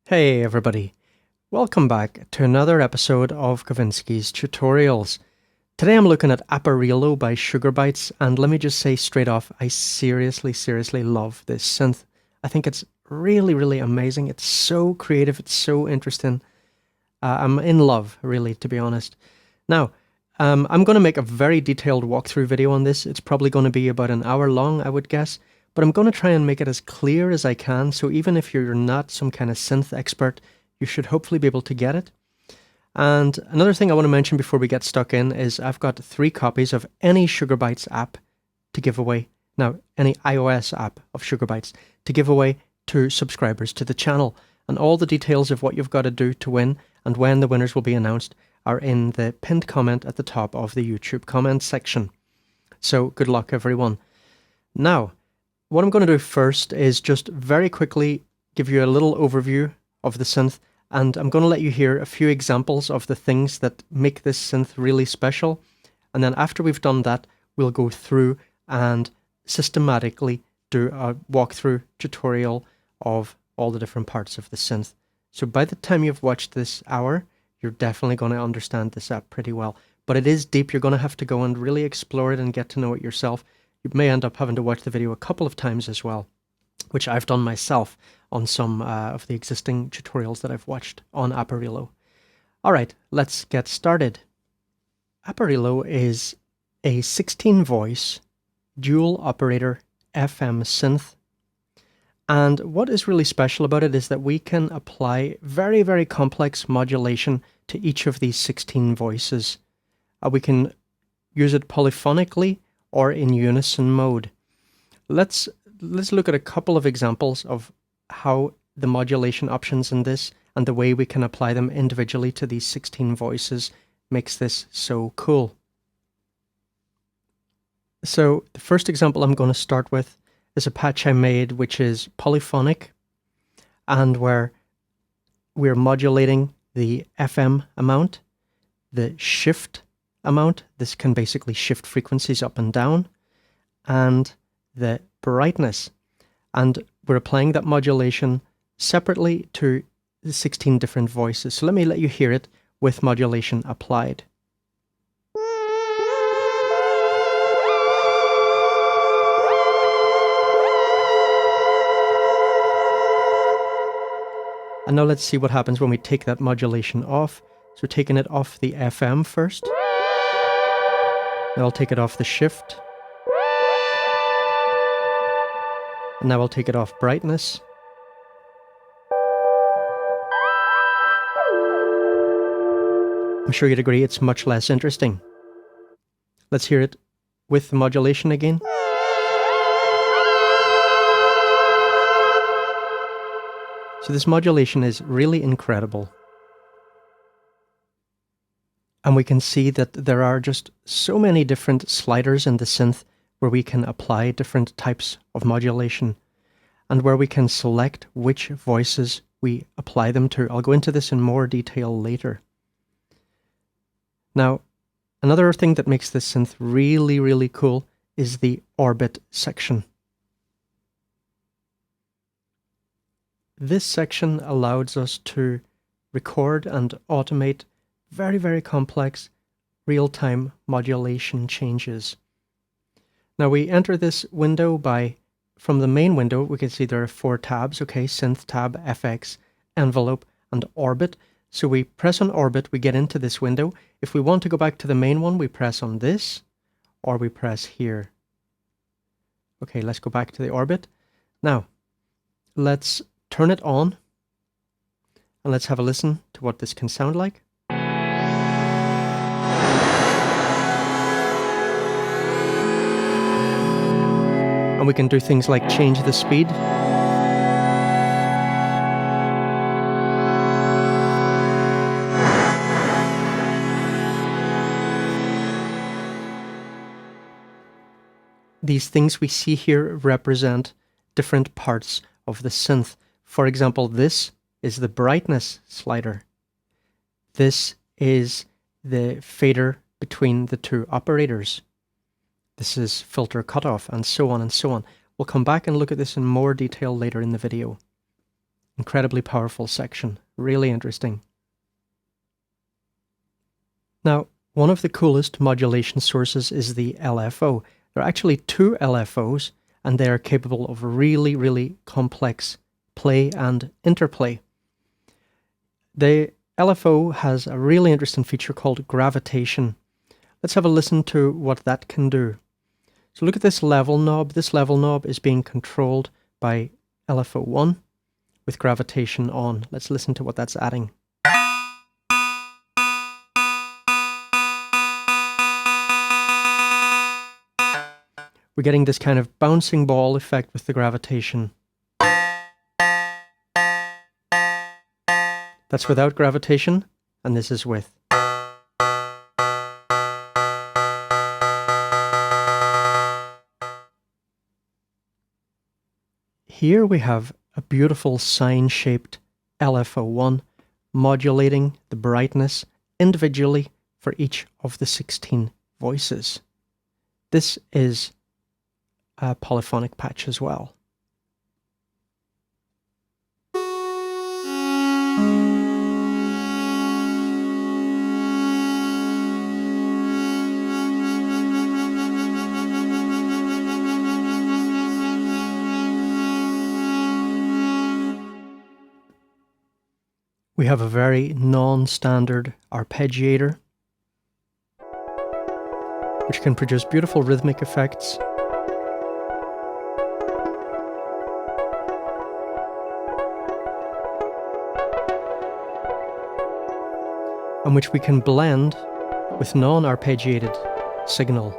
Hey everybody, welcome back to another episode of Kavinsky's Tutorials. Today I'm looking at Aparillo by Bytes, and let me just say straight off, I seriously love this synth. I think it's really amazing. It's so creative, it's so interesting. I'm in love, really, to be honest. Now, I'm going to make a very detailed walkthrough video on this. It's probably going to be about an hour long, I would guess. But I'm going to try and make it as clear as I can, so even if you're not some kind of synth expert, you should hopefully be able to get it. And another thing I want to mention before we get stuck in is I've got 3 copies of any Bytes app to give away. Now, any iOS app of Bytes to give away to subscribers to the channel. And all the details of what you've got to do to win and when the winners will be announced are in the pinned comment at the top of the YouTube comment section. So good luck, everyone. Now, what I'm going to do first is just very quickly give you a little overview of the synth, and I'm going to let you hear a few examples of the things that make this synth really special. And then after we've done that, we'll go through and systematically do a walkthrough tutorial of all the different parts of the synth. So by the time you've watched this hour, you're definitely going to understand this app pretty well. But it is deep. You're going to have to go and really explore it and get to know it yourself. You may end up having to watch the video a couple of times as well, which I've done myself on some of the existing tutorials that I've watched on Aparillo. Alright, let's get started. Aparillo is a 16-voice, dual-operator FM synth. And what is really special about it is that we can apply very complex modulation to each of these 16 voices. We can use it polyphonically or in unison mode. Let's look at a couple of examples of how the modulation options in this and the way we can apply them individually to these 16 voices makes this so cool. So the first example I'm going to start with is a patch I made which is polyphonic and where we're modulating the FM amount, the shift amount, this can basically shift frequencies up and down, and the brightness. And we're applying that modulation separately to the 16 different voices. So let me let you hear it with modulation applied. And now let's see what happens when we take that modulation off. So we're taking it off the FM first. Now I'll take it off the shift. And now I'll take it off brightness. I'm sure you'd agree it's much less interesting. Let's hear it with the modulation again. So this modulation is really incredible. And we can see that there are just so many different sliders in the synth where we can apply different types of modulation and where we can select which voices we apply them to. I'll go into this in more detail later. Now, another thing that makes this synth really cool is the orbit section. This section allows us to record and automate very complex real-time modulation changes. Now we enter this window from the main window, we can see there are 4 tabs, okay, Synth tab, FX, Envelope, and Orbit. So we press on Orbit, we get into this window. If we want to go back to the main one, we press on this, or we press here. Okay, let's go back to the Orbit. Now, let's turn it on, and let's have a listen to what this can sound like. And we can do things like change the speed. These things we see here represent different parts of the synth. For example, this is the brightness slider. This is the fader between the 2 operators. This is filter cutoff, and so on and so on. We'll come back and look at this in more detail later in the video. Incredibly powerful section. Really interesting. Now, one of the coolest modulation sources is the LFO. There are actually two LFOs, and they are capable of really, really complex play and interplay. The LFO has a really interesting feature called gravitation. Let's have a listen to what that can do. So look at this level knob. This level knob is being controlled by LFO 1 with gravitation on. Let's listen to what that's adding. We're getting this kind of bouncing ball effect with the gravitation. That's without gravitation, and this is with. Here we have a beautiful sine-shaped LFO1 modulating the brightness individually for each of the 16 voices. This is a polyphonic patch as well. We have a very non-standard arpeggiator, which can produce beautiful rhythmic effects. And which we can blend with non-arpeggiated signal.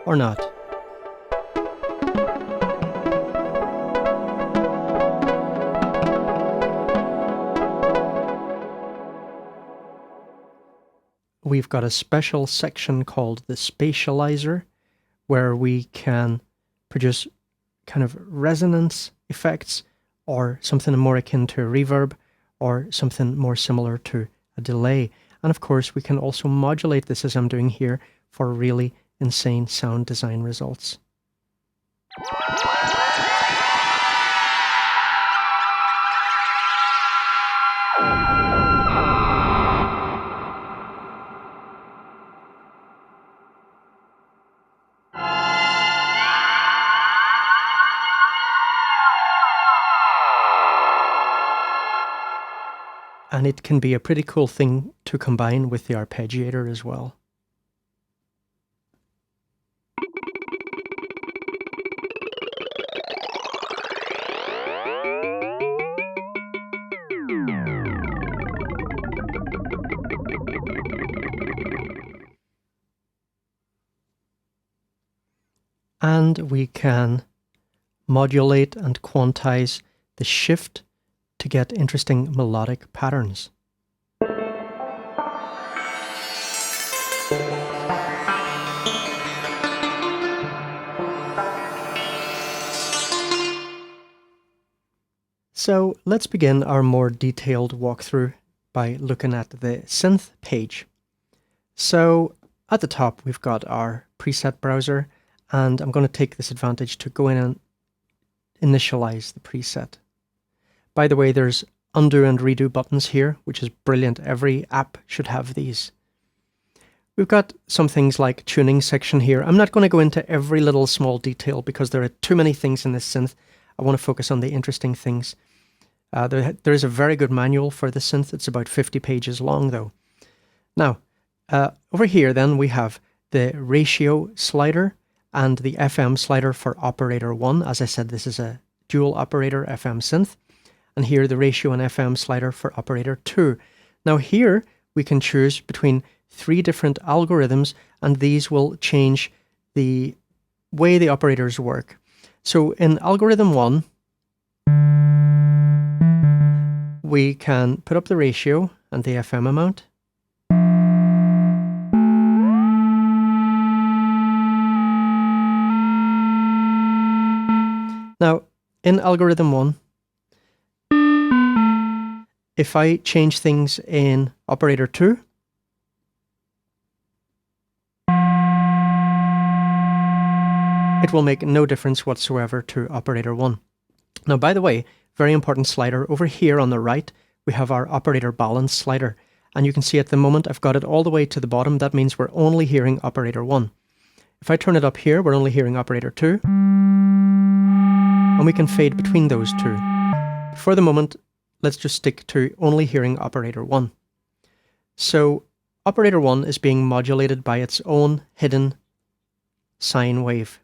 Or not. We've got a special section called the Spacializer, where we can produce kind of resonance effects, or something more akin to a reverb, or something more similar to a delay. And of course, we can also modulate this, as I'm doing here, for really insane sound design results. And it can be a pretty cool thing to combine with the arpeggiator as well. And we can modulate and quantize the shift to get interesting melodic patterns. So let's begin our more detailed walkthrough by looking at the Synth page. So at the top we've got our preset browser, and I'm going to take this advantage to go in and initialize the preset. By the way, there's undo and redo buttons here, which is brilliant. Every app should have these. We've got some things like tuning section here. I'm not going to go into every little small detail because there are too many things in this synth. I want to focus on the interesting things. There is a very good manual for the synth. It's about 50 pages long though. Now, over here then we have the ratio slider and the FM slider for operator 1. As I said, this is a dual operator FM synth. And here the ratio and FM slider for operator 2. Now here we can choose between 3 different algorithms, and these will change the way the operators work. So in algorithm 1, we can put up the ratio and the FM amount. Now, in algorithm 1, if I change things in operator 2, it will make no difference whatsoever to operator 1. Now, by the way, very important slider, over here on the right, we have our operator balance slider. And you can see at the moment I've got it all the way to the bottom. That means we're only hearing operator 1. If I turn it up here, we're only hearing operator 2. And we can fade between those two. For the moment, let's just stick to only hearing operator 1. So operator 1 is being modulated by its own hidden sine wave,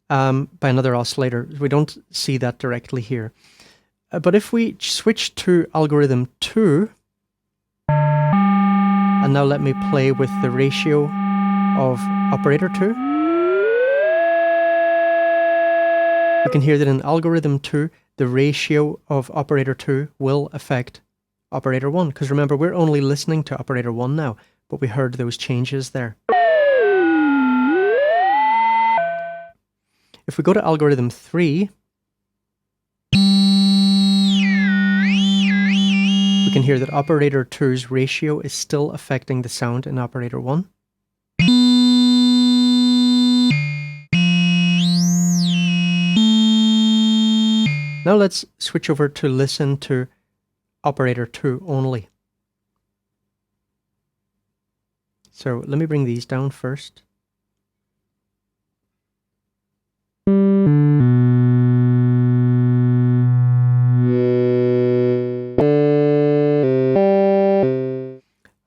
by another oscillator. We don't see that directly here. But if we switch to algorithm 2, and now let me play with the ratio of operator 2, we can hear that in algorithm 2, the ratio of operator 2 will affect operator 1. Because remember, we're only listening to operator 1 now, but we heard those changes there. If we go to algorithm 3, we can hear that operator 2's ratio is still affecting the sound in operator 1. Now let's switch over to listen to operator 2 only. So let me bring these down first.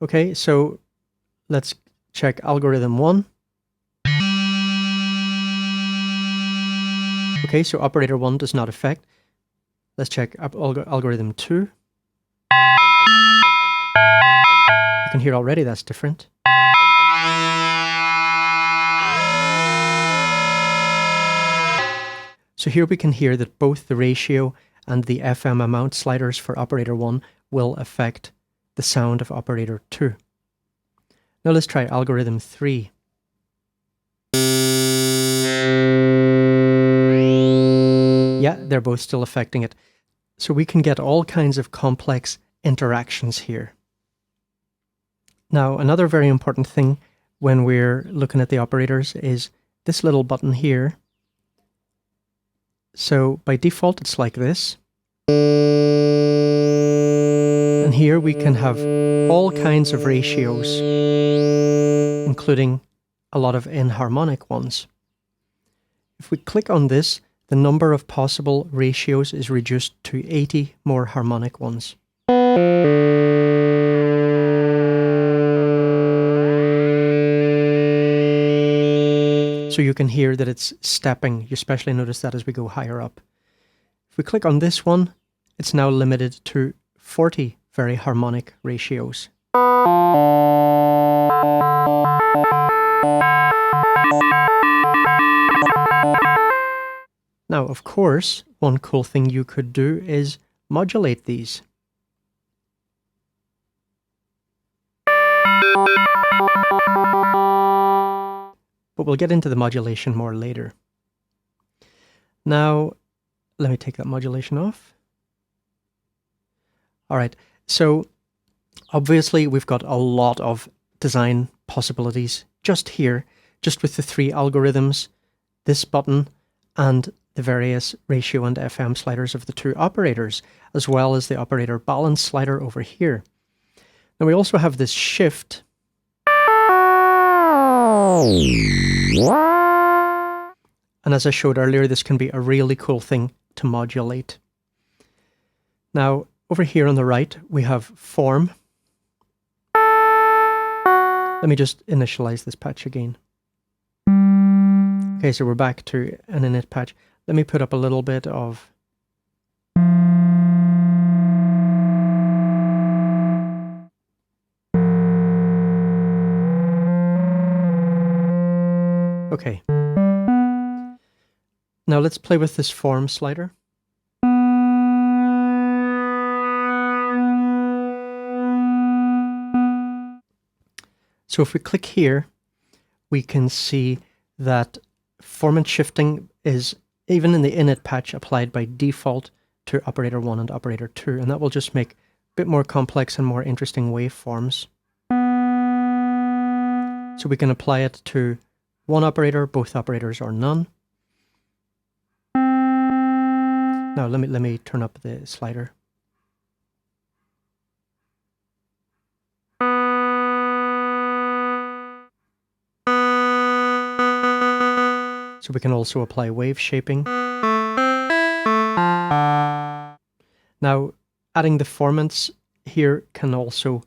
Okay, so let's check algorithm 1. Okay, so operator 1 does not affect. Let's check algorithm 2. You can hear already that's different. So here we can hear that both the ratio and the FM amount sliders for operator 1 will affect the sound of operator 2. Now let's try algorithm 3. Yeah, they're both still affecting it. So we can get all kinds of complex interactions here. Now, another very important thing when we're looking at the operators is this little button here. So by default, it's like this. And here we can have all kinds of ratios, including a lot of inharmonic ones. If we click on this, the number of possible ratios is reduced to 80 more harmonic ones. So you can hear that it's stepping. You especially notice that as we go higher up. If we click on this one, it's now limited to 40 very harmonic ratios. Now, of course, one cool thing you could do is modulate these. But we'll get into the modulation more later. Now, let me take that modulation off. All right, so obviously we've got a lot of design possibilities just here, just with the 3 algorithms, this button, and the various ratio and FM sliders of the 2 operators, as well as the operator balance slider over here. Now we also have this shift. And as I showed earlier, this can be a really cool thing to modulate. Now, over here on the right, we have form. Let me just initialize this patch again. Okay, so we're back to an init patch. Let me put up a little bit of... Okay. Now let's play with this form slider. So if we click here, we can see that form and shifting is, even in the init patch, applied by default to operator 1 and operator 2, and that will just make a bit more complex and more interesting waveforms. So we can apply it to one operator, both operators, or none. Now let me turn up the slider. So we can also apply wave shaping. Now, adding the formants here can also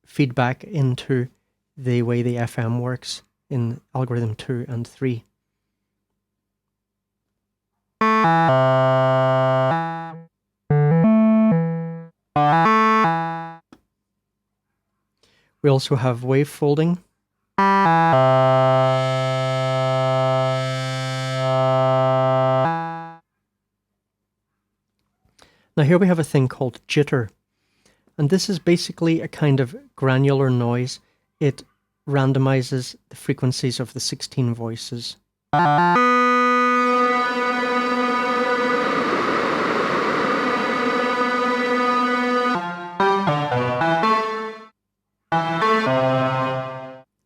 feed back into the way the FM works in algorithm 2 and 3. We also have wave folding. Now here we have a thing called jitter, and this is basically a kind of granular noise. It randomizes the frequencies of the 16 voices.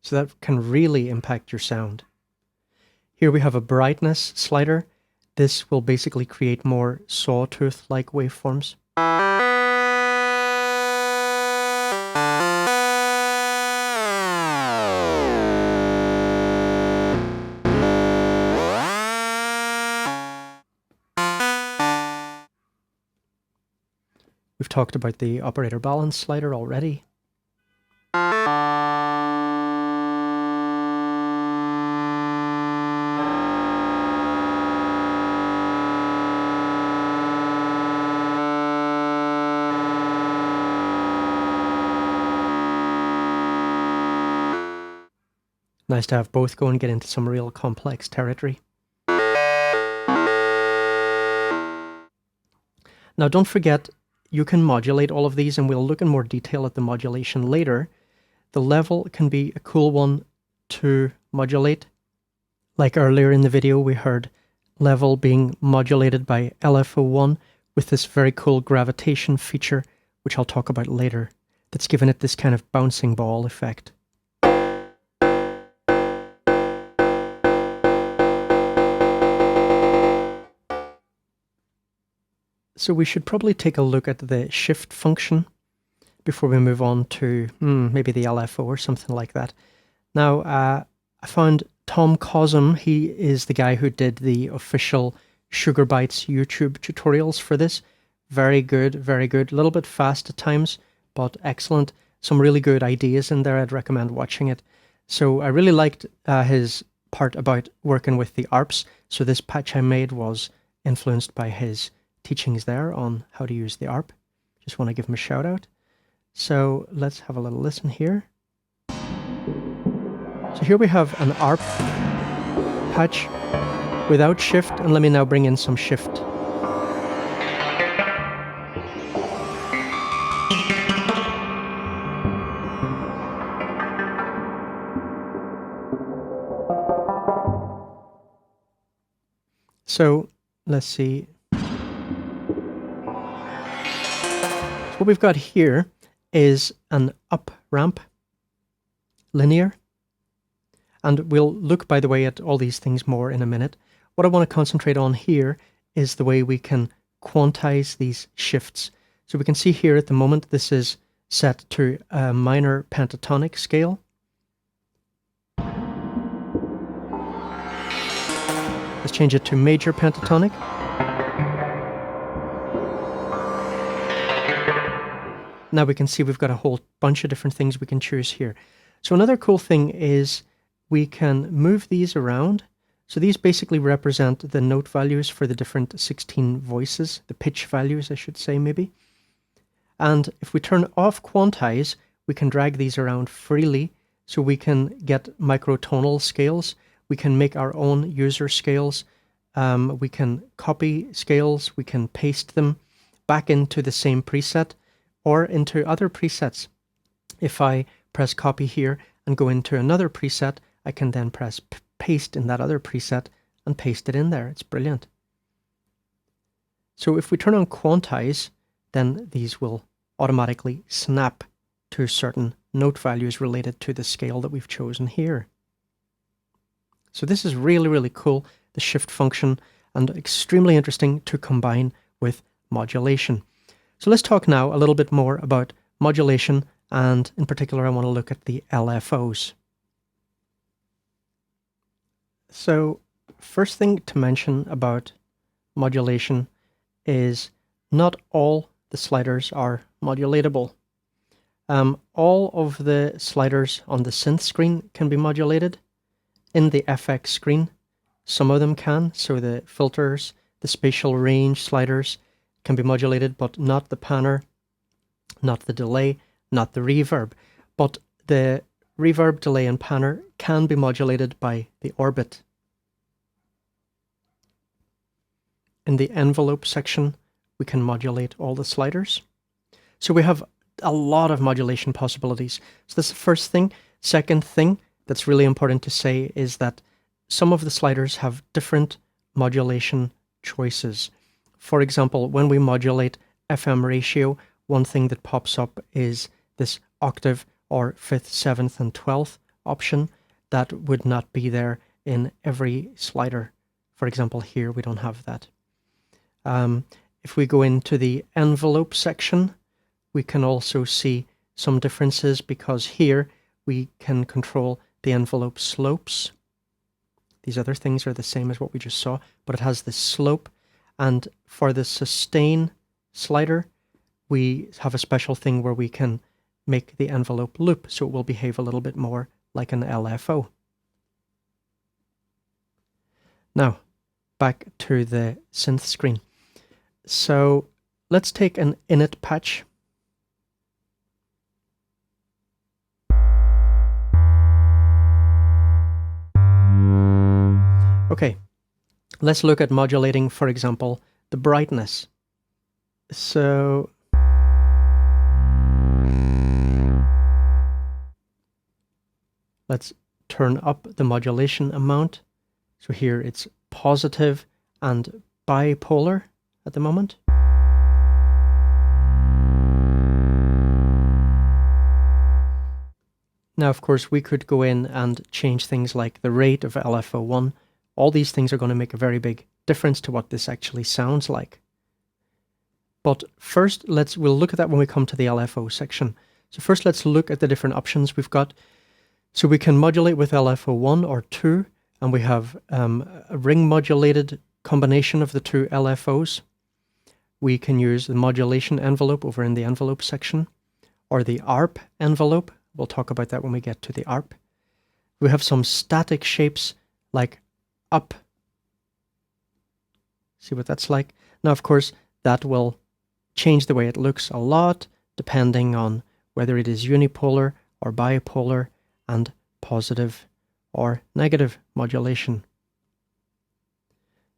So that can really impact your sound. Here we have a brightness slider. This will basically create more sawtooth-like waveforms. We've talked about the operator balance slider already. Nice to have both go and get into some real complex territory. Now don't forget, you can modulate all of these, and we'll look in more detail at the modulation later. The level can be a cool one to modulate. Like earlier in the video, we heard level being modulated by LFO1 with this very cool gravitation feature, which I'll talk about later, that's given it this kind of bouncing ball effect. So we should probably take a look at the shift function before we move on to maybe the LFO or something like that. Now, I found Tom Cosm. He is the guy who did the official Sugar Bytes YouTube tutorials for this. Very good, very good. A little bit fast at times, but excellent. Some really good ideas in there. I'd recommend watching it. So I really liked his part about working with the ARPs. So this patch I made was influenced by his teachings there on how to use the ARP. Just want to give him a shout out. So let's have a little listen here. So here we have an ARP patch without shift, and let me now bring in some shift. So let's see. What we've got here is an up ramp, linear, and we'll look, by the way, at all these things more in a minute. What I want to concentrate on here is the way we can quantize these shifts. So we can see here at the moment this is set to a minor pentatonic scale. Let's change it to major pentatonic. Now we can see we've got a whole bunch of different things we can choose here. So another cool thing is we can move these around. So these basically represent the note values for the different 16 voices, the pitch values, I should say, maybe. And if we turn off quantize, we can drag these around freely. So we can get microtonal scales. We can make our own user scales. We can copy scales. We can paste them back into the same preset or into other presets. If I press copy here and go into another preset, I can then press paste in that other preset and paste it in there. It's brilliant. So if we turn on quantize, then these will automatically snap to certain note values related to the scale that we've chosen here. So this is really, really cool, the shift function, and extremely interesting to combine with modulation. So let's talk now a little bit more about modulation, and in particular I want to look at the LFOs. So first thing to mention about modulation is not all the sliders are modulatable. All of the sliders on the synth screen can be modulated. In the FX screen, some of them can, so the filters, the spatial range sliders can be modulated, but not the panner, not the delay, not the reverb. But the reverb, delay, and panner can be modulated by the orbit. In the envelope section, we can modulate all the sliders. So we have a lot of modulation possibilities. So that's the first thing. Second thing that's really important to say is that some of the sliders have different modulation choices. For example, when we modulate FM ratio, one thing that pops up is this octave or 5th, 7th, and 12th option that would not be there in every slider. For example, here we don't have that. If we go into the envelope section, we can also see some differences, because here we can control the envelope slopes. These other things are the same as what we just saw, but it has this slope. And for the sustain slider, we have a special thing where we can make the envelope loop, so it will behave a little bit more like an LFO. Now, back to the synth screen. So let's take an init patch. Okay, let's look at modulating, for example, the brightness. So let's turn up the modulation amount. So here it's positive and bipolar at the moment. Now, of course, we could go in and change things like the rate of LFO1. All these things are going to make a very big difference to what this actually sounds like. But first, we'll look at that when we come to the LFO section. So first, let's look at the different options we've got. So we can modulate with LFO1 or 2, and we have a ring modulated combination of the two LFOs. We can use the modulation envelope over in the envelope section, or the ARP envelope. We'll talk about that when we get to the ARP. We have some static shapes like up. See what that's like? Now, of course, that will change the way it looks a lot, depending on whether it is unipolar or bipolar, and positive or negative modulation.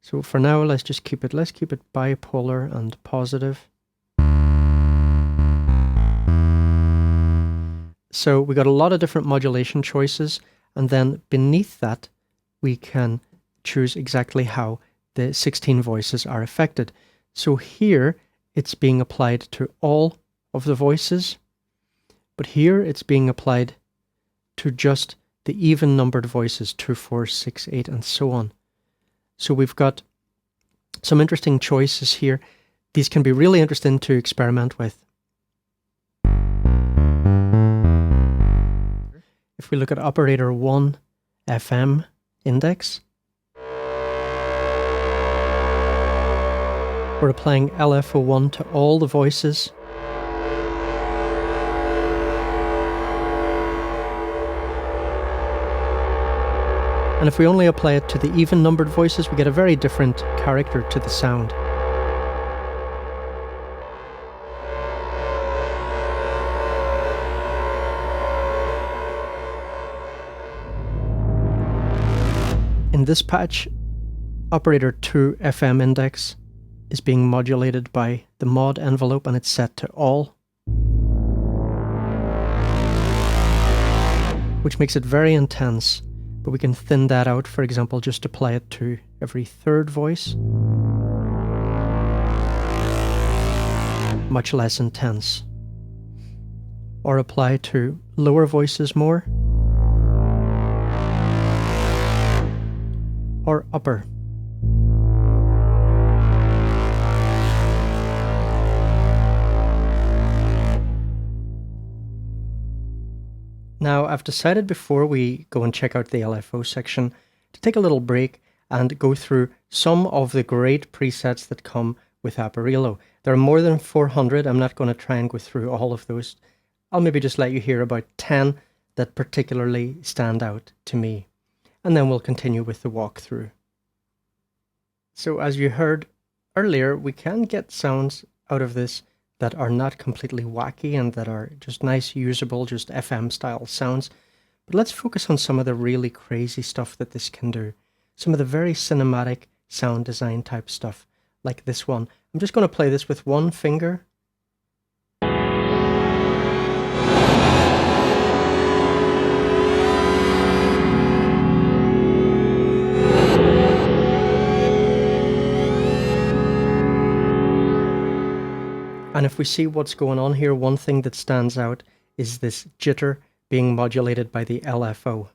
So for now, let's keep it bipolar and positive. So we got a lot of different modulation choices, and then beneath that, we can choose exactly how the 16 voices are affected. So here, it's being applied to all of the voices, but here it's being applied to just the even numbered voices, 2, 4, 6, 8, and so on. So we've got some interesting choices here. These can be really interesting to experiment with. If we look at operator 1 FM index, we're applying LFO1 to all the voices. And if we only apply it to the even numbered voices, we get a very different character to the sound. In this patch, operator 2 FM index is being modulated by the mod envelope, and it's set to all, which makes it very intense. But we can thin that out, for example, just apply it to every third voice. Much less intense. Or apply to lower voices more. Or upper. Now, I've decided before we go and check out the LFO section to take a little break and go through some of the great presets that come with Aparillo. There are more than 400. I'm not going to try and go through all of those. I'll maybe just let you hear about 10 that particularly stand out to me. And then we'll continue with the walkthrough. So as you heard earlier, we can get sounds out of this that are not completely wacky and that are just nice, usable, just FM style sounds. But let's focus on some of the really crazy stuff that this can do. Some of the very cinematic sound design type stuff, like this one. I'm just going to play this with one finger. And if we see what's going on here, one thing that stands out is this jitter being modulated by the LFO.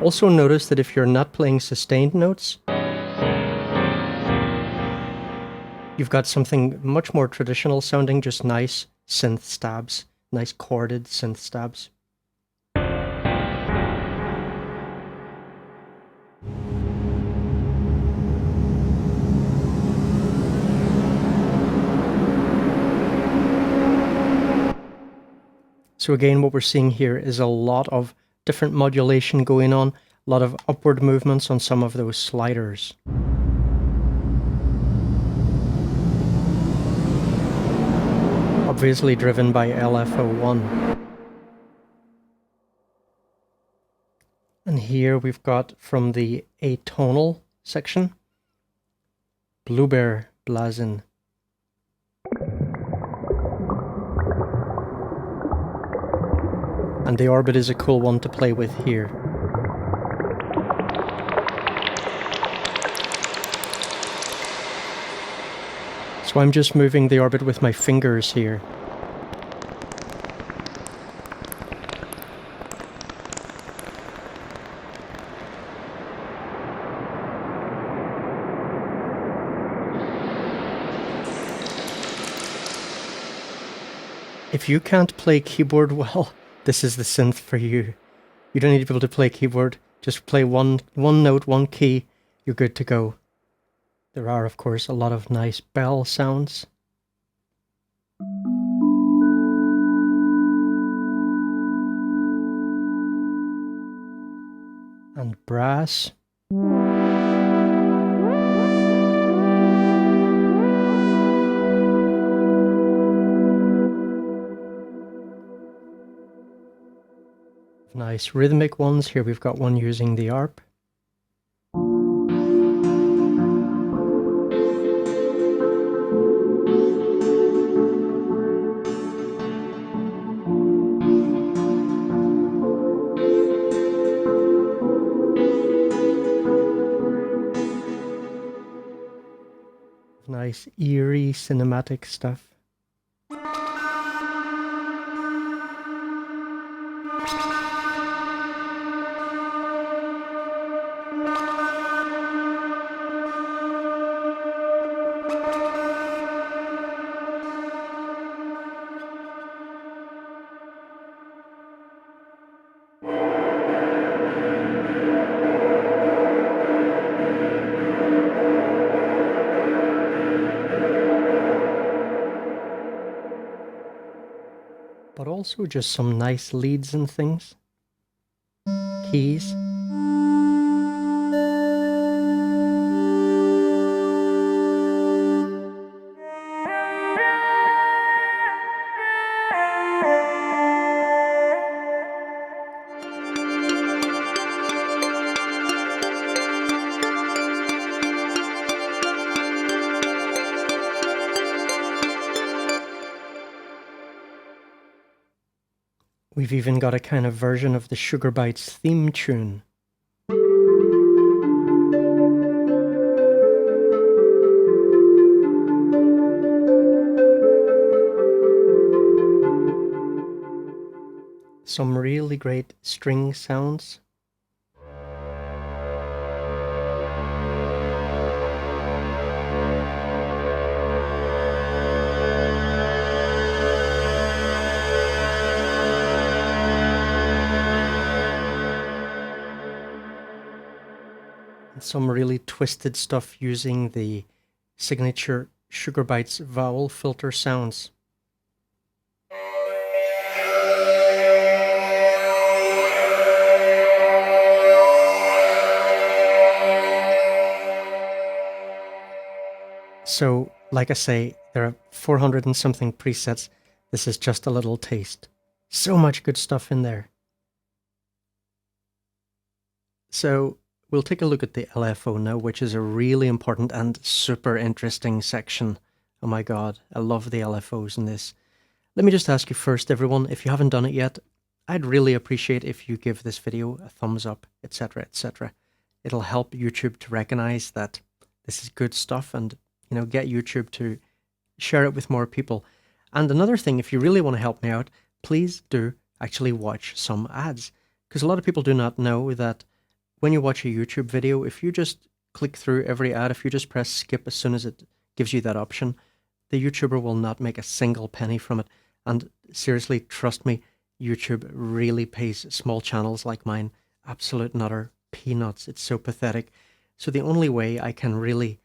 Also notice that if you're not playing sustained notes, you've got something much more traditional sounding, just nice synth stabs, nice chorded synth stabs. So again, what we're seeing here is a lot of different modulation going on, a lot of upward movements on some of those sliders. Obviously driven by LFO1. And here we've got from the atonal section, Bluebear Blazen. And the orbit is a cool one to play with here. So I'm just moving the orbit with my fingers here. If you can't play keyboard well, this is the synth for you. You don't need to be able to play keyboard. Just play one note, one key. You're good to go. There are, of course, a lot of nice bell sounds. And brass. Nice rhythmic ones. Here we've got one using the arp. Nice eerie cinematic stuff. But also just some nice leads and things. Keys. We've even got a kind of version of the Sugar Bytes theme tune. Some really great string sounds. some really twisted stuff using the signature Sugar Bytes vowel filter sounds. So, like I say, there are 400 and something presets. This is just a little taste. So much good stuff in there. So, we'll take a look at the LFO now, which is a really important and super interesting section. Oh my god, I love the LFOs in this. Let me just ask you first, everyone, if you haven't done it yet, I'd really appreciate if you give this video a thumbs up, etc., etc. It'll help YouTube to recognize that this is good stuff and, you know, get YouTube to share it with more people. And another thing, if you really want to help me out, please do actually watch some ads. Because a lot of people do not know that when you watch a YouTube video, if you just click through every ad, if you just press skip as soon as it gives you that option, the YouTuber will not make a single penny from it. And seriously, trust me, YouTube really pays small channels like mine absolute and utter peanuts. It's so pathetic. So the only way I can really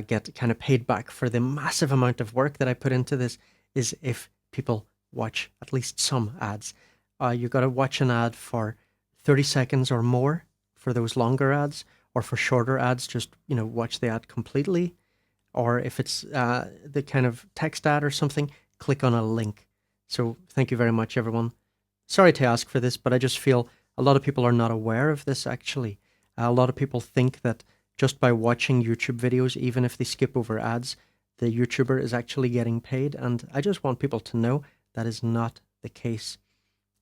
get kind of paid back for the massive amount of work that I put into this is if people watch at least some ads. You got to watch an ad for 30 seconds or more for those longer ads, or for shorter ads, just, you know, watch the ad completely. Or if it's the kind of text ad or something, click on a link. So thank you very much, everyone. Sorry to ask for this, but I just feel a lot of people are not aware of this, actually. A lot of people think that just by watching YouTube videos, even if they skip over ads, the YouTuber is actually getting paid. And I just want people to know that is not the case.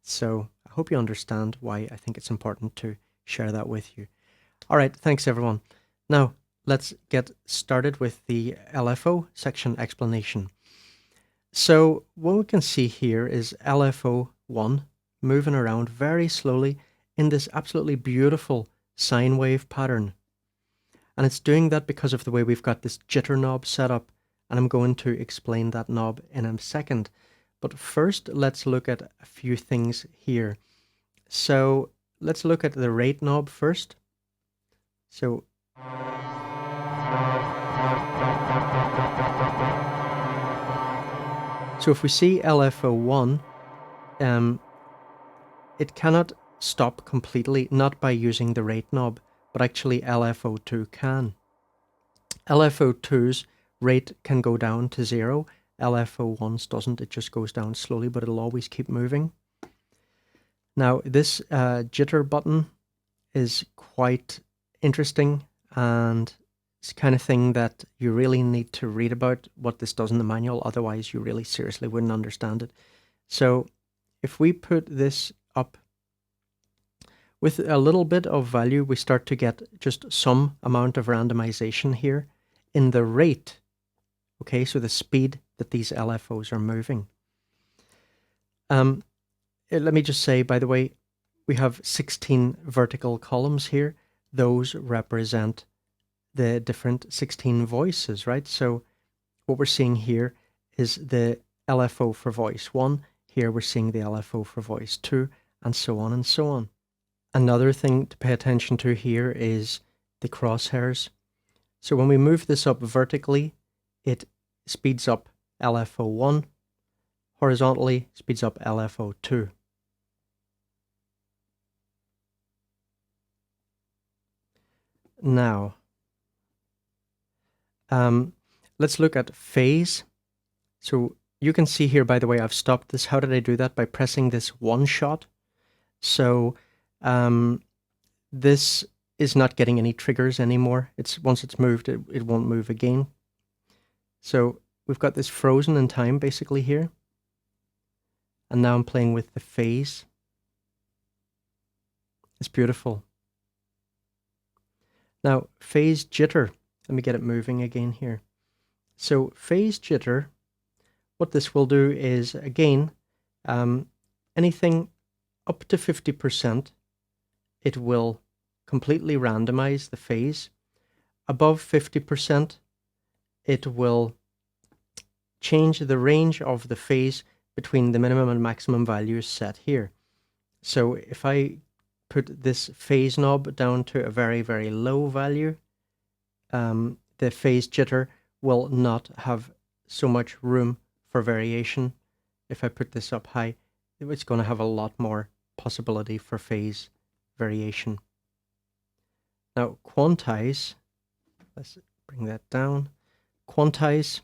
So I hope you understand why I think it's important to share that with you. All right, thanks, everyone. Now, let's get started with the LFO section explanation. So what we can see here is LFO1 moving around very slowly in this absolutely beautiful sine wave pattern. And it's doing that because of the way we've got this jitter knob set up, and I'm going to explain that knob in a second. But first, let's look at a few things here. So let's look at the rate knob first. So if we see LFO1, it cannot stop completely, not by using the rate knob, but actually LFO2 can. LFO2's rate can go down to 0. LFO1's doesn't, it just goes down slowly, but it'll always keep moving. Now, this jitter button is quite interesting, and it's the kind of thing that you really need to read about what this does in the manual, otherwise you really seriously wouldn't understand it. So if we put this up with a little bit of value, we start to get just some amount of randomization here in the rate. Okay, so the speed that these LFOs are moving. Let me just say, by the way, we have 16 vertical columns here. Those represent the different 16 voices, right? So what we're seeing here is the LFO for voice 1. Here we're seeing the LFO for voice 2, and so on and so on. Another thing to pay attention to here is the crosshairs. So when we move this up vertically, it speeds up LFO1. Horizontally, speeds up LFO2. Now, let's look at phase. So you can see here, by the way, I've stopped this. How did I do that? By pressing this one shot. So this is not getting any triggers anymore. Once it's moved, it won't move again. So we've got this frozen in time basically here. And now I'm playing with the phase. It's beautiful. Now, phase jitter. Let me get it moving again here. So phase jitter, what this will do is, again, anything up to 50%, it will completely randomize the phase. Above 50%, it will change the range of the phase between the minimum and maximum values set here. So if I put this phase knob down to a very, very low value, the phase jitter will not have so much room for variation. If I put this up high, it's going to have a lot more possibility for phase variation. Now, quantise, let's bring that down. Quantise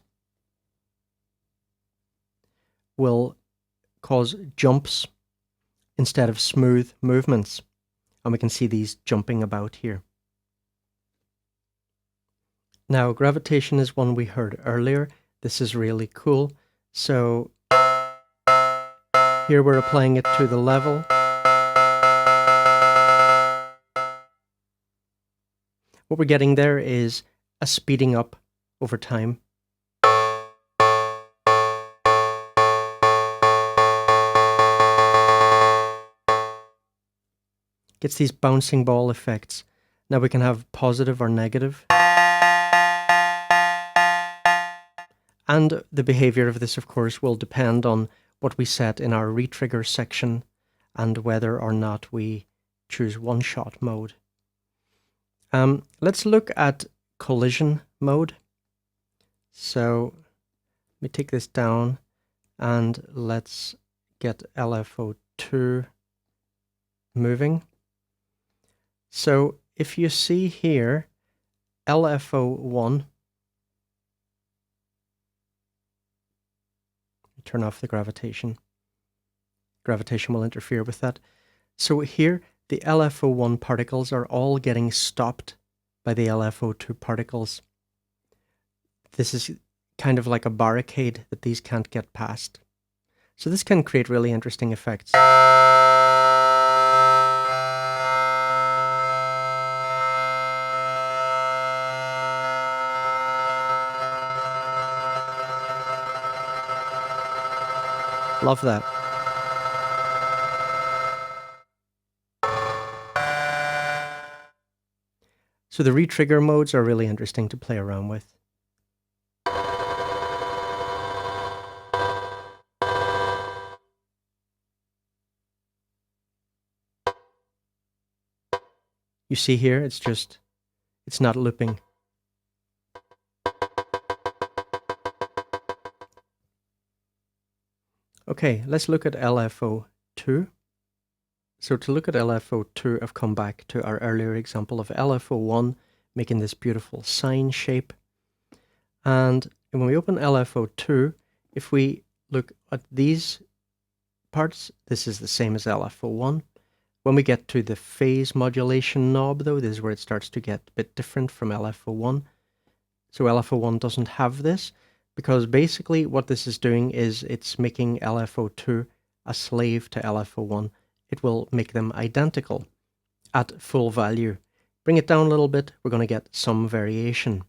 will cause jumps instead of smooth movements. And we can see these jumping about here. Now, gravitation is one we heard earlier. This is really cool. So here we're applying it to the level. What we're getting there is a speeding up over time. Gets these bouncing ball effects. Now we can have positive or negative. And the behavior of this, of course, will depend on what we set in our retrigger section and whether or not we choose one-shot mode. Let's look at collision mode. So let me take this down and let's get LFO2 moving. So if you see here, LFO1, turn off the gravitation. Gravitation will interfere with that. So here, the LFO1 particles are all getting stopped by the LFO2 particles. This is kind of like a barricade that these can't get past. So this can create really interesting effects. Love that. So the retrigger modes are really interesting to play around with. You see here, it's not looping. Okay, let's look at LFO2. So to look at LFO2, I've come back to our earlier example of LFO1, making this beautiful sine shape. And when we open LFO2, if we look at these parts, this is the same as LFO1. When we get to the phase modulation knob, though, this is where it starts to get a bit different from LFO1. So LFO1 doesn't have this, because basically what this is doing is it's making LFO2 a slave to LFO1. It will make them identical at full value. Bring it down a little bit, we're going to get some variation.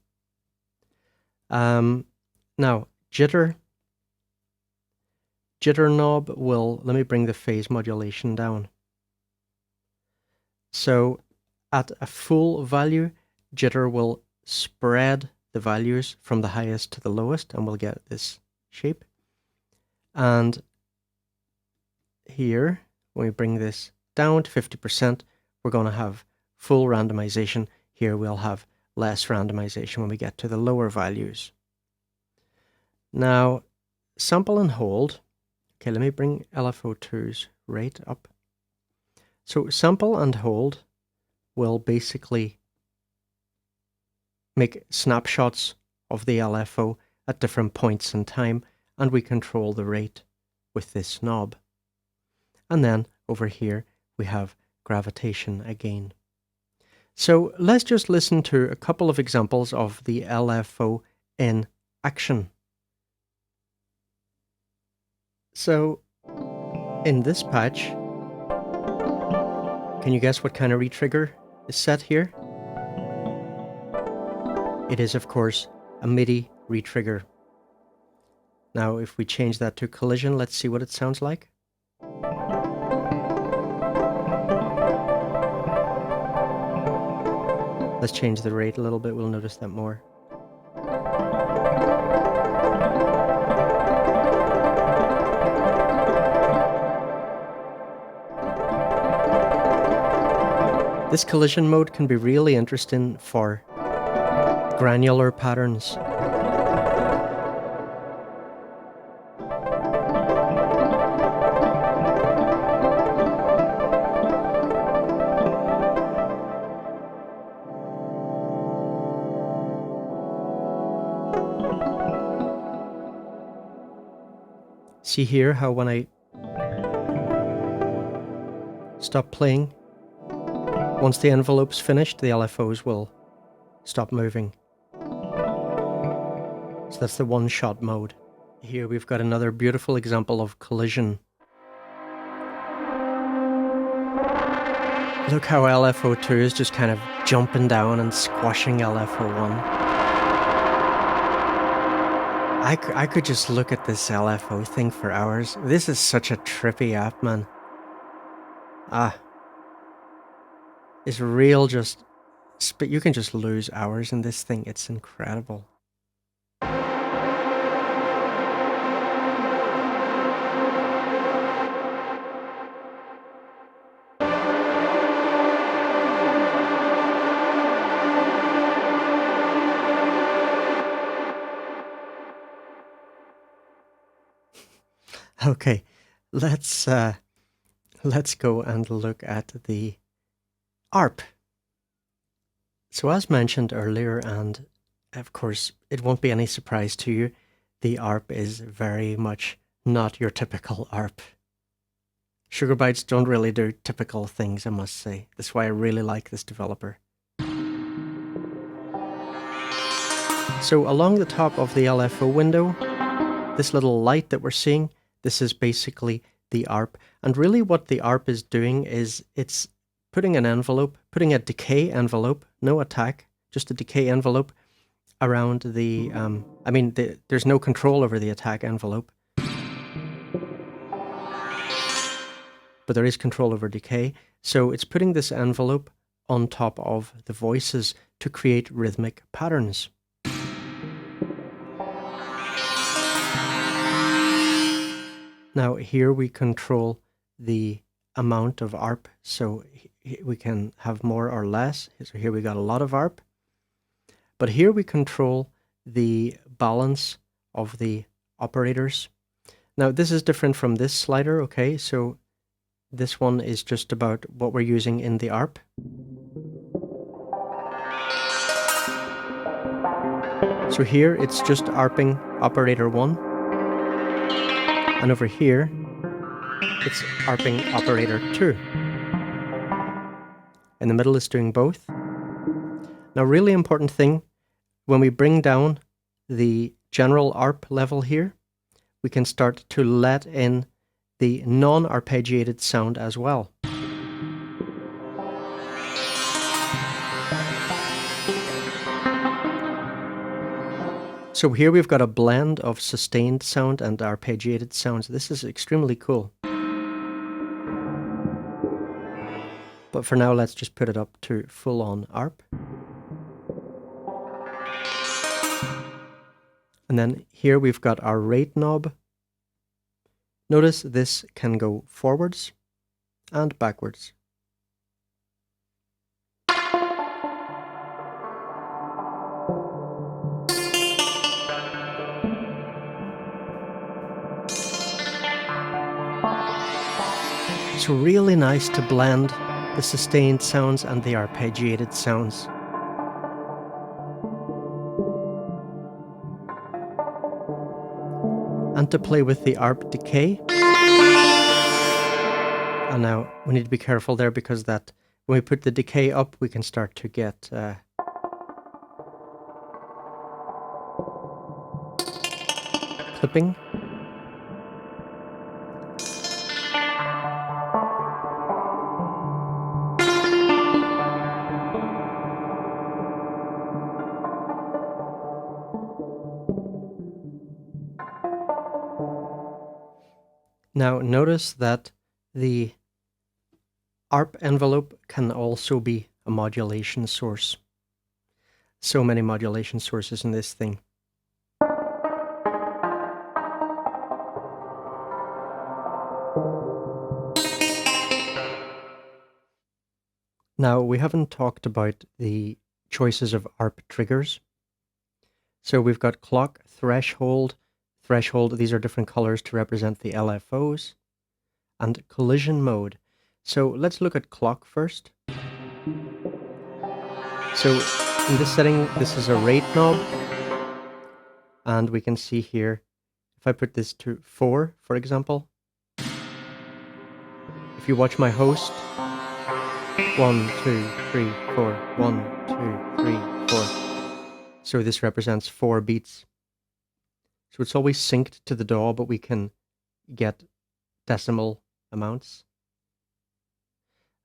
Now, jitter knob will, let me bring the phase modulation down. So at a full value, jitter will spread the values from the highest to the lowest, and we'll get this shape. And here, when we bring this down to 50%, we're going to have full randomization. Here we'll have less randomization when we get to the lower values. Now, sample and hold. Okay, let me bring LFO2's rate up. So sample and hold will basically make snapshots of the LFO at different points in time, and we control the rate with this knob. And then over here we have gravitation again. So let's just listen to a couple of examples of the LFO in action. So in this patch, can you guess what kind of retrigger is set here? It is, of course, a MIDI retrigger. Now, if we change that to collision, let's see what it sounds like. Let's change the rate a little bit, we'll notice that more. This collision mode can be really interesting for granular patterns. See here how when I stop playing, once the envelope's finished, the LFOs will stop moving. So that's the one-shot mode. Here we've got another beautiful example of collision. Look how LFO2 is just kind of jumping down and squashing LFO1. I could just look at this LFO thing for hours. This is such a trippy app, man. It's real just... But you can just lose hours in this thing. It's incredible. Okay, let's go and look at the ARP. So as mentioned earlier, and of course it won't be any surprise to you, the ARP is very much not your typical ARP. Sugar Bytes don't really do typical things, I must say. That's why I really like this developer. So along the top of the LFO window, this little light that we're seeing, this is basically the ARP. And really what the ARP is doing is it's putting an envelope, putting a decay envelope, no attack, just a decay envelope around the, there's no control over the attack envelope. But there is control over decay. So it's putting this envelope on top of the voices to create rhythmic patterns. Now here we control the amount of ARP, so we can have more or less. So here we got a lot of ARP. But here we control the balance of the operators. Now this is different from this slider, okay? So this one is just about what we're using in the ARP. So here it's just ARPing operator 1. And over here, it's ARPing operator 2. In the middle is doing both. Now, really important thing, when we bring down the general ARP level here, we can start to let in the non-arpeggiated sound as well. So here we've got a blend of sustained sound and arpeggiated sounds. This is extremely cool. But for now, let's just put it up to full-on ARP. And then here we've got our rate knob. Notice this can go forwards and backwards. So really nice to blend the sustained sounds and the arpeggiated sounds. And to play with the ARP decay. And now we need to be careful there because that when we put the decay up, we can start to get clipping. Now notice that the ARP envelope can also be a modulation source. So many modulation sources in this thing. Now, we haven't talked about the choices of ARP triggers. So we've got clock, threshold, these are different colors to represent the LFOs, and collision mode. So let's look at clock first. So in this setting, this is a rate knob, and we can see here, if I put this to 4, for example, if you watch my host, 1, 2, 3, 4, 1, 2, 3, 4. So this represents 4 beats. So it's always synced to the DAW, but we can get decimal amounts.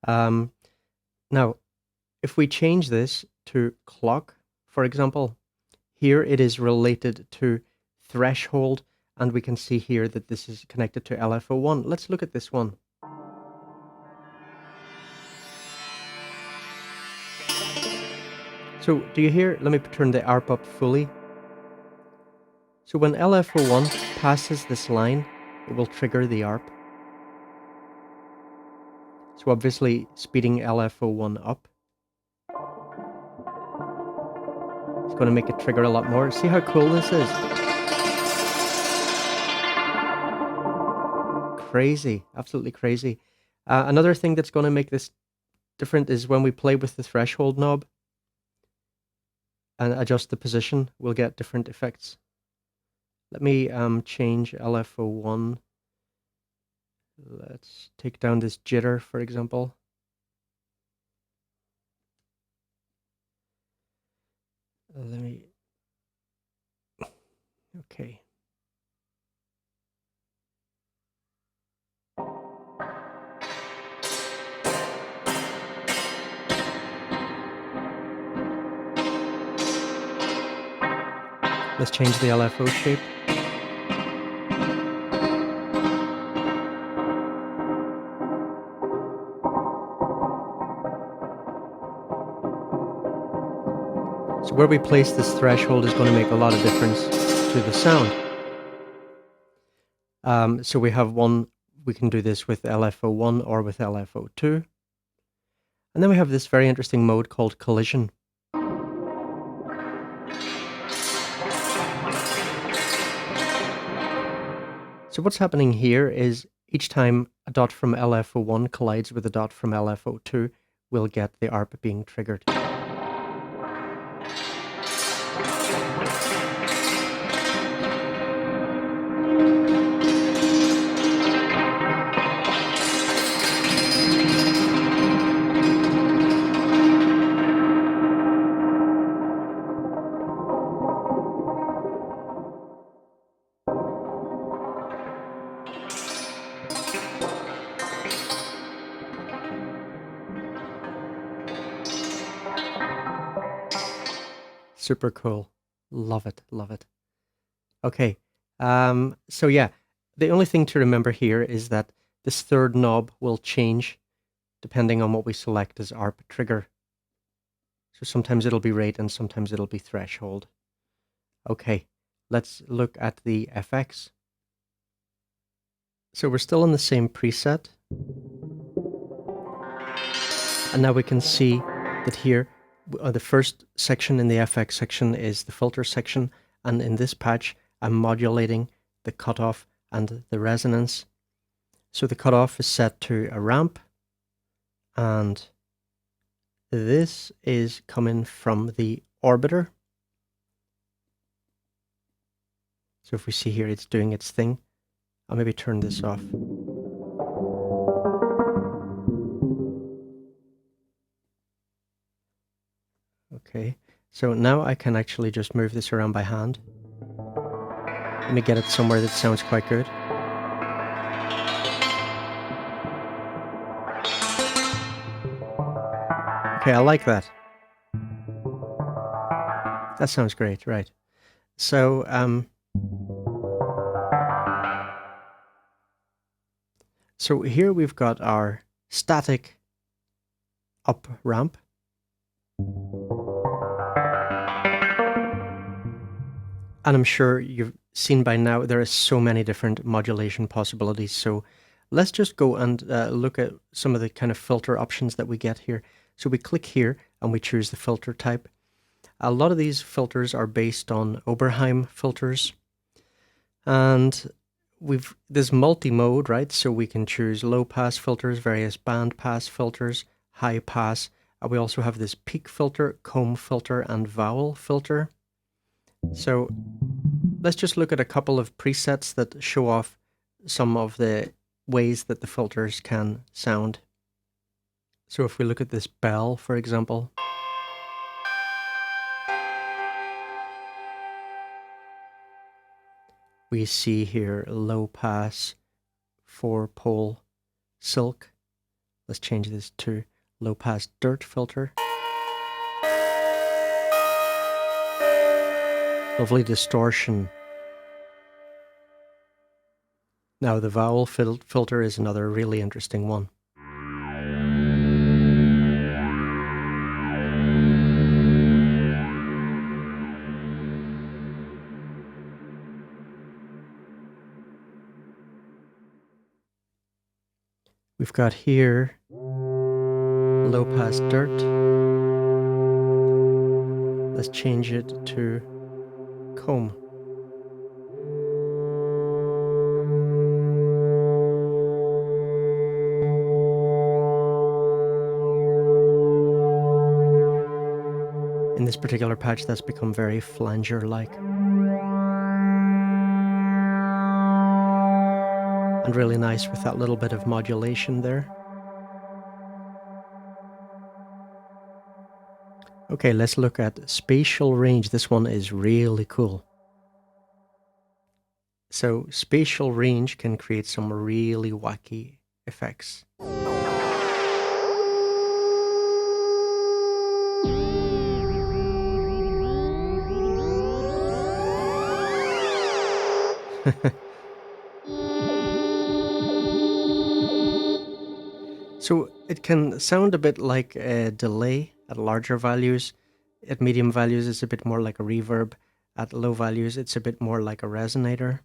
Now, if we change this to clock, for example, here it is related to threshold, and we can see here that this is connected to LFO1. Let's look at this one. So do you hear? Let me turn the ARP up fully. So when LFO1 passes this line, it will trigger the ARP. So obviously speeding LFO1 up. It's going to make it trigger a lot more. See how cool this is? Crazy, absolutely crazy. Another thing that's going to make this different is when we play with the threshold knob and adjust the position, we'll get different effects. Let me change LFO1. Let's take down this jitter, for example. Okay. Let's change the LFO shape. So where we place this threshold is going to make a lot of difference to the sound. So we have one, we can do this with LFO1 or with LFO2. And then we have this very interesting mode called collision. So what's happening here is each time a dot from LFO1 collides with a dot from LFO2, we'll get the ARP being triggered. Super cool. Love it, love it. Okay, so yeah, the only thing to remember here is that this third knob will change depending on what we select as ARP trigger. So sometimes it'll be rate and sometimes it'll be threshold. Okay, let's look at the FX. So we're still in the same preset. And now we can see that here, the first section in the FX section is the filter section. And in this patch, I'm modulating the cutoff and the resonance. So the cutoff is set to a ramp. And this is coming from the orbiter. So if we see here, it's doing its thing. I'll maybe turn this off. Okay, so now I can actually just move this around by hand. Let me get it somewhere that sounds quite good. Okay, I like that. That sounds great, right. So, so here we've got our static up ramp. And I'm sure you've seen by now there are so many different modulation possibilities. So let's just go and look at some of the kind of filter options that we get here. So we click here and we choose the filter type. A lot of these filters are based on Oberheim filters. And there's multi-mode, right? So we can choose low pass filters, various band pass filters, high pass. We also have this peak filter, comb filter, and vowel filter. So let's just look at a couple of presets that show off some of the ways that the filters can sound. So if we look at this bell, for example, we see here low pass 4-pole silk. Let's change this to low pass dirt filter. Lovely distortion. Now the vowel filter is another really interesting one. We've got here low pass dirt. Let's change it to comb. In this particular patch, that's become very flanger-like. And really nice with that little bit of modulation there. Okay, let's look at spatial range. This one is really cool. So spatial range can create some really wacky effects. So it can sound a bit like a delay at larger values. At medium values, it's a bit more like a reverb. At low values, it's a bit more like a resonator.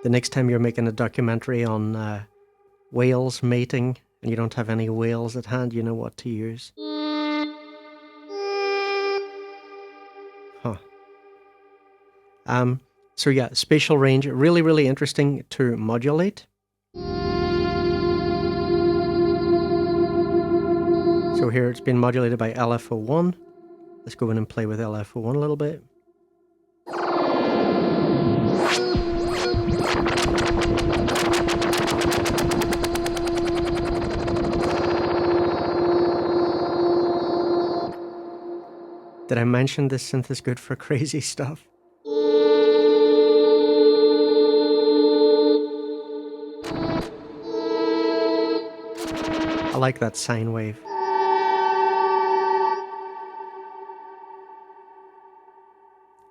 The next time you're making a documentary on whales mating and you don't have any whales at hand, you know what to use. Huh. So yeah, spatial range, really, really interesting to modulate. So here it's been modulated by LFO1. Let's go in and play with LFO1 a little bit. Did I mention this synth is good for crazy stuff? I like that sine wave.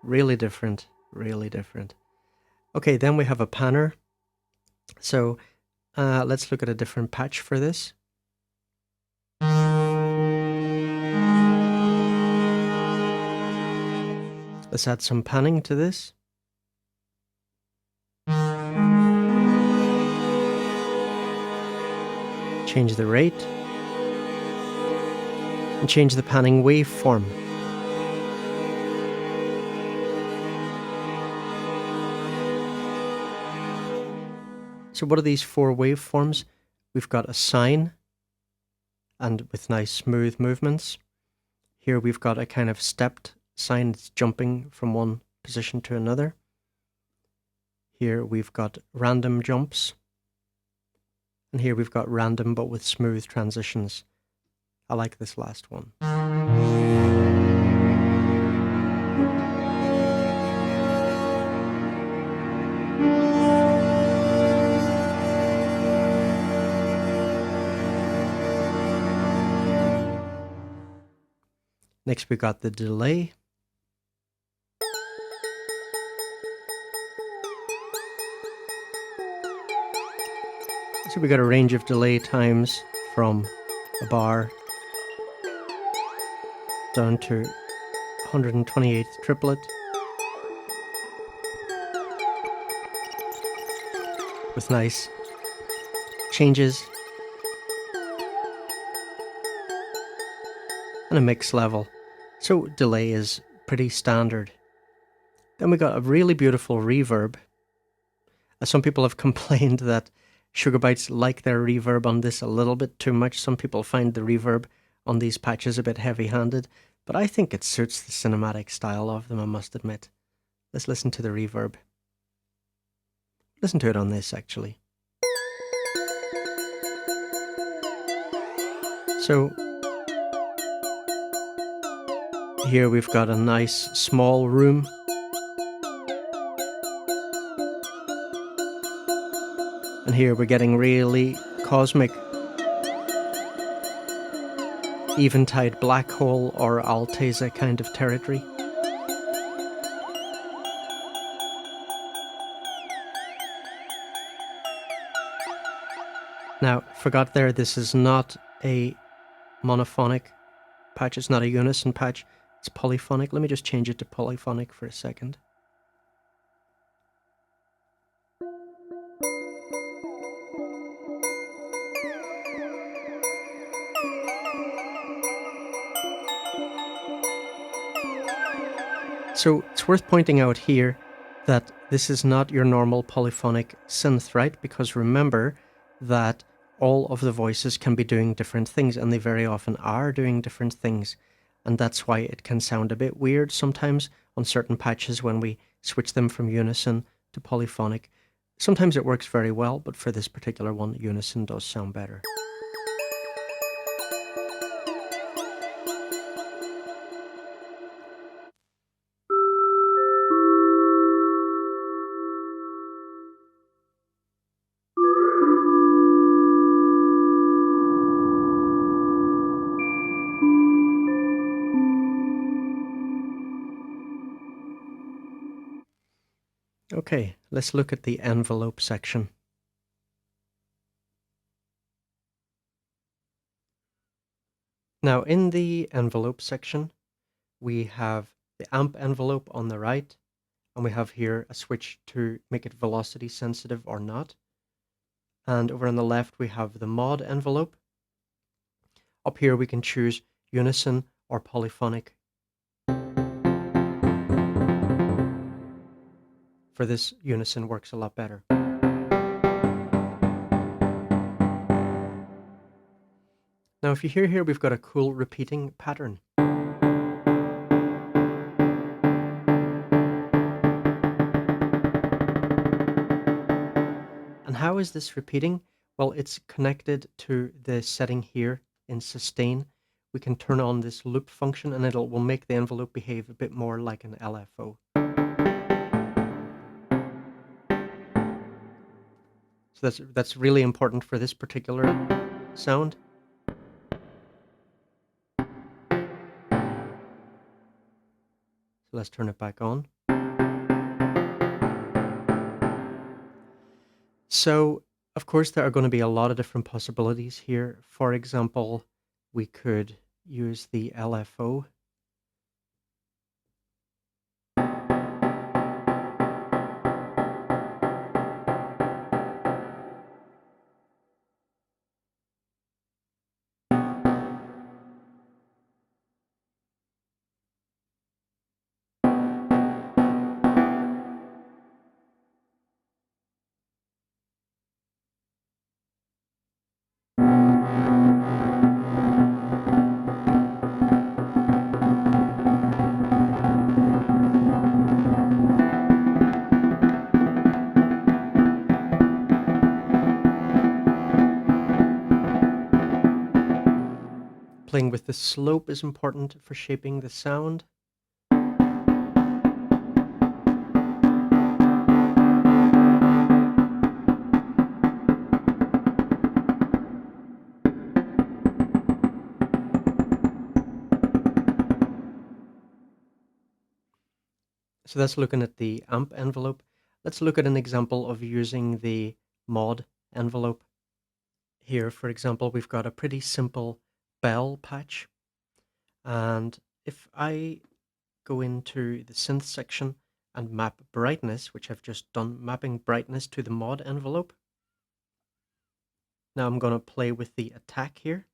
Really different, really different. Okay, then we have a panner. So let's look at a different patch for this. Let's add some panning to this. Change the rate. And change the panning waveform. So what are these four waveforms? We've got a sine, and with nice smooth movements. Here we've got a kind of stepped sine, it's jumping from one position to another. Here we've got random jumps. And here we've got random but with smooth transitions. I like this last one. Next we got the delay. So we got a range of delay times from a bar down to 128th triplet with nice changes and a mix level. So delay is pretty standard. Then we got a really beautiful reverb. Some people have complained that Sugar Bytes like their reverb on this a little bit too much. Some people find the reverb on these patches a bit heavy-handed, but I think it suits the cinematic style of them, I must admit. Let's listen to the reverb. Listen to it on this, actually. So here we've got a nice small room. And here we're getting really cosmic, eventide black hole or Alteza kind of territory. Now, forgot there, this is not a monophonic patch, it's not a unison patch, it's polyphonic. Let me just change it to polyphonic for a second. So it's worth pointing out here that this is not your normal polyphonic synth, right? Because remember that all of the voices can be doing different things, and they very often are doing different things. And that's why it can sound a bit weird sometimes on certain patches when we switch them from unison to polyphonic. Sometimes it works very well, but for this particular one, unison does sound better. Okay, let's look at the envelope section. Now in the envelope section, we have the amp envelope on the right, and we have here a switch to make it velocity sensitive or not. And over on the left, we have the mod envelope. Up here, we can choose unison or polyphonic. For this, unison works a lot better. Now, if you hear here, we've got a cool repeating pattern. And how is this repeating? Well, it's connected to the setting here in sustain. We can turn on this loop function and will make the envelope behave a bit more like an LFO. So that's really important for this particular sound. So let's turn it back on. So, of course, there are going to be a lot of different possibilities here. For example, we could use the LFO. Playing with the slope is important for shaping the sound. So that's looking at the amp envelope. Let's look at an example of using the mod envelope. Here, for example, we've got a pretty simple bell patch, and if I go into the synth section and map brightness, which I've just done, mapping brightness to the mod envelope. Now I'm going to play with the attack here.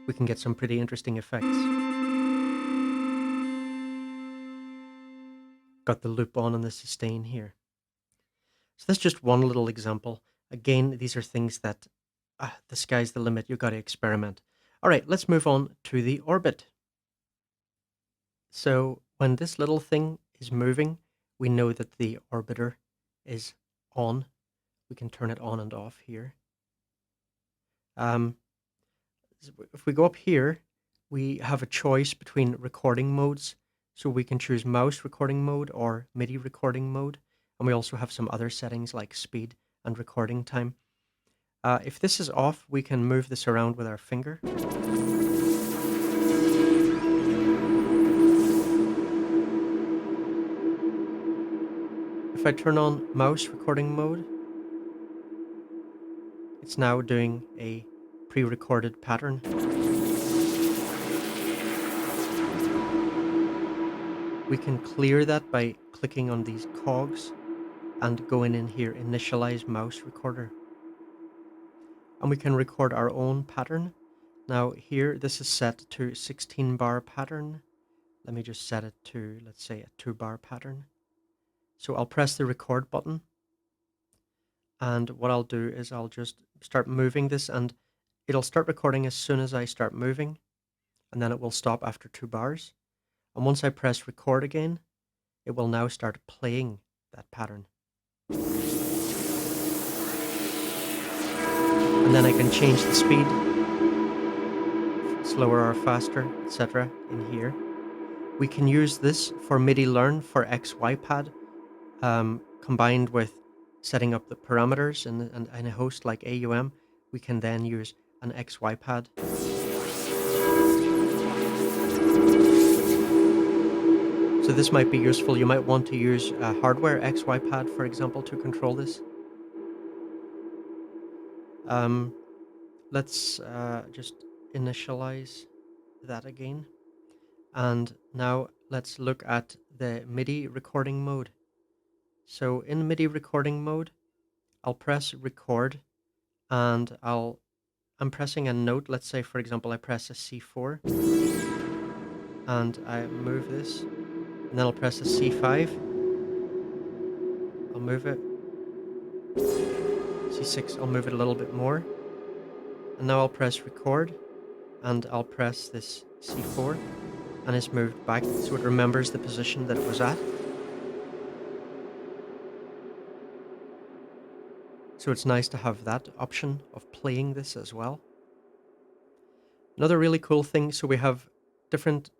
We can get some pretty interesting effects. Got the loop on and the sustain here. So that's just one little example. Again, these are things that the sky's the limit. You've got to experiment. All right, let's move on to the orbit. So when this little thing is moving, we know that the orbiter is on. We can turn it on and off here. If we go up here, we have a choice between recording modes. So we can choose mouse recording mode or MIDI recording mode. And we also have some other settings like speed and recording time. If this is off, we can move this around with our finger. If I turn on mouse recording mode, it's now doing a pre-recorded pattern. We can clear that by clicking on these cogs and going in here, initialize mouse recorder. And we can record our own pattern. Now here, this is set to 16 bar pattern. Let me just set it to, let's say, a 2-bar pattern. So I'll press the record button. And what I'll do is I'll just start moving this, and it'll start recording as soon as I start moving. And then it will stop after 2 bars. And once I press record again, it will now start playing that pattern. And then I can change the speed, slower or faster, etc. in here. We can use this for MIDI learn for XY pad, combined with setting up the parameters in a host like AUM. We can then use an XY pad. So this might be useful. You might want to use a hardware XY pad, for example, to control this. Let's just initialize that again. And now let's look at the MIDI recording mode. So in MIDI recording mode, I'll press record and I'm pressing a note. Let's say, for example, I press a C4 and I move this, and then I'll press a C5. I'll move it. C6, I'll move it a little bit more. And now I'll press record and I'll press this C4 and it's moved back so it remembers the position that it was at. So it's nice to have that option of playing this as well. Another really cool thing, so we have different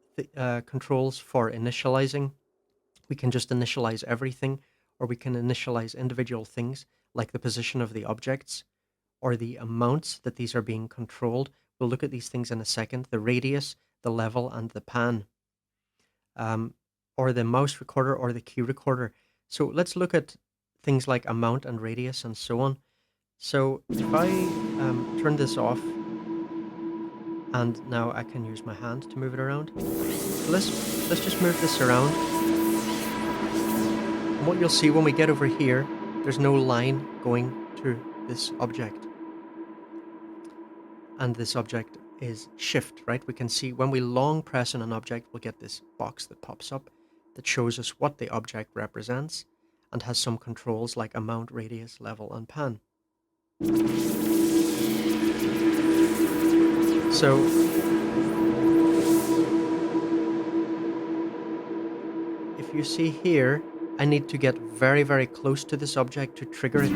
controls for initializing. We can just initialize everything, or we can initialize individual things like the position of the objects or the amounts that these are being controlled. We'll look at these things in a second, the radius, the level, and the pan, or the mouse recorder or the key recorder. So let's look at things like amount and radius and so on. So if I turn this off, and now I can use my hand to move it around. So let's just move this around. And what you'll see when we get over here, there's no line going to this object. And this object is shift, right? We can see when we long press on an object, we'll get this box that pops up that shows us what the object represents and has some controls like amount, radius, level, and pan. So if you see here, I need to get very, very close to this object to trigger it,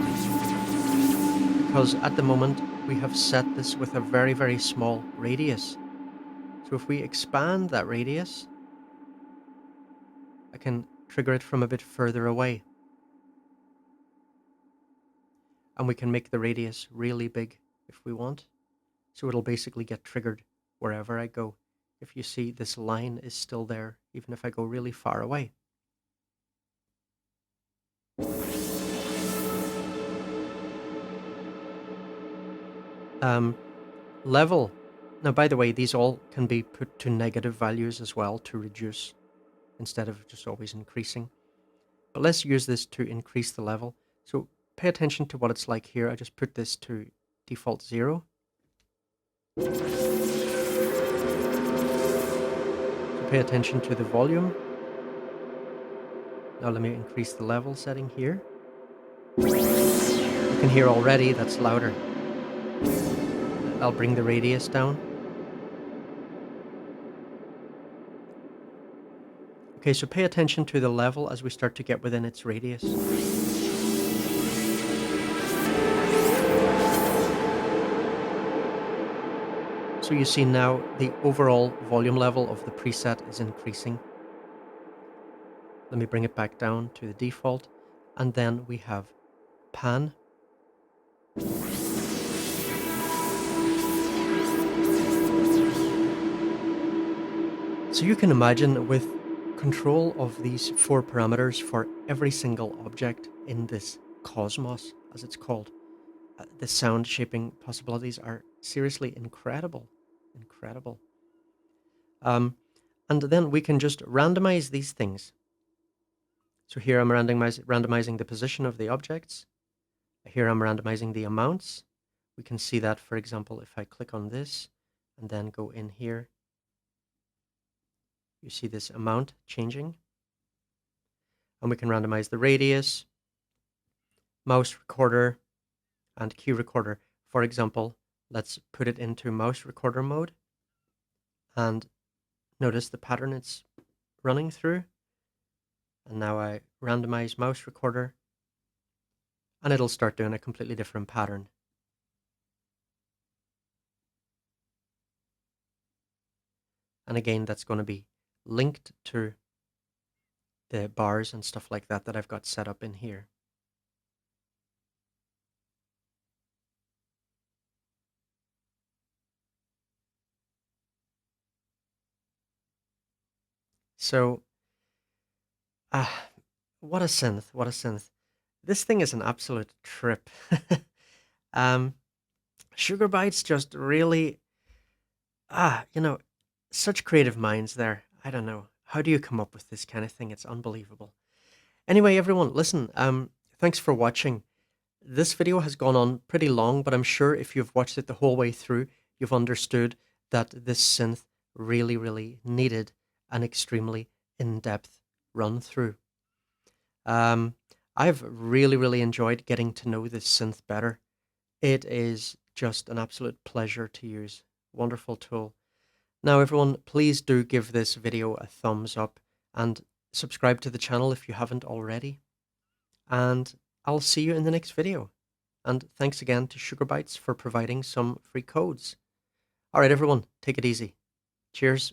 because at the moment we have set this with a very, very small radius. So if we expand that radius, I can trigger it from a bit further away. And we can make the radius really big if we want. So it'll basically get triggered wherever I go. If you see, this line is still there, even if I go really far away. Level. Now, by the way, these all can be put to negative values as well to reduce instead of just always increasing. But let's use this to increase the level. So pay attention to what it's like here. I just put this to default 0. So pay attention to the volume. Now let me increase the level setting here. You can hear already that's louder. I'll bring the radius down. Okay, so pay attention to the level as we start to get within its radius. So you see now the overall volume level of the preset is increasing. Let me bring it back down to the default. And then we have pan. So you can imagine with control of these 4 parameters for every single object in this cosmos, as it's called, the sound shaping possibilities are seriously incredible. Incredible. And then we can just randomize these things. So here I'm randomizing the position of the objects. Here I'm randomizing the amounts. We can see that, for example, if I click on this and then go in here, you see this amount changing. And we can randomize the radius, mouse recorder, and cue recorder. For example, let's put it into mouse recorder mode. And notice the pattern it's running through. And now I randomize mouse recorder, and it'll start doing a completely different pattern. And again, that's going to be linked to the bars and stuff like that that I've got set up in here. So, what a synth, what a synth. This thing is an absolute trip. Sugar Bytes just really, such creative minds there. I don't know. How do you come up with this kind of thing? It's unbelievable. Anyway, everyone, listen, thanks for watching. This video has gone on pretty long, but I'm sure if you've watched it the whole way through, you've understood that this synth really, really needed an extremely in-depth run through. I've really, really enjoyed getting to know this synth better. It is just an absolute pleasure to use. Wonderful tool. Now, everyone, please do give this video a thumbs up and subscribe to the channel if you haven't already. And I'll see you in the next video. And thanks again to Sugar Bytes for providing some free codes. All right, everyone, take it easy. Cheers.